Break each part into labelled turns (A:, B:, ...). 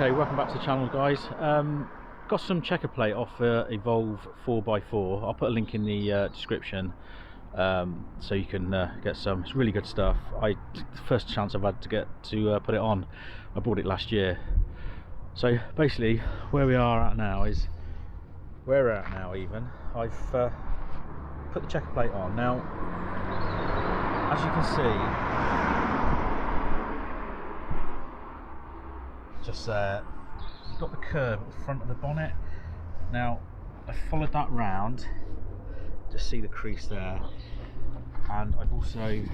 A: Okay, welcome back to the channel, guys. Got some checker plate off Evolve 4x4. I'll put a link in the description so you can get some. It's really good stuff. The first chance I've had to get to put it on. I bought it last year. So basically where we are at now is where we're at now. Even I've put the checker plate on now. As you can see, just there, you've got the curve at the front of the bonnet. Now I followed that round, just see the crease there, and I've also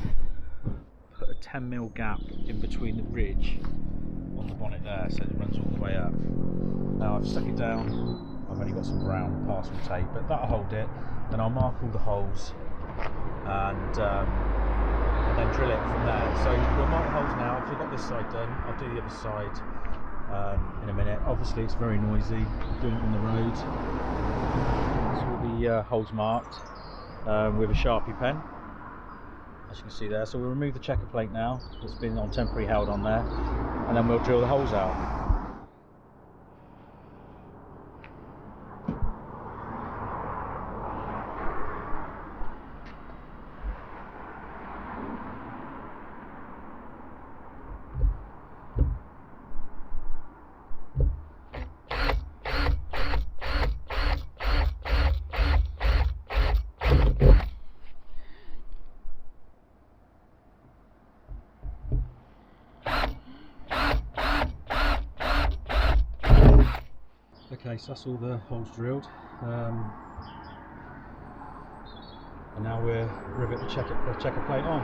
A: put a 10mm gap in between the ridge on the bonnet there, so it runs all the way up. Now I've stuck it down. I've only got some brown parcel tape, but that'll hold it. Then I'll mark all the holes and then drill it from there. So we'll mark the holes now. I've got this side done. I'll do the other side in a minute. Obviously it's very noisy doing it on the road. So all the holes marked with a Sharpie pen, as you can see there. So we'll remove the checker plate now. It's been on temporary held on there, and then we'll drill the holes out. Okay, so that's all the holes drilled, and now we'll rivet the checker plate on.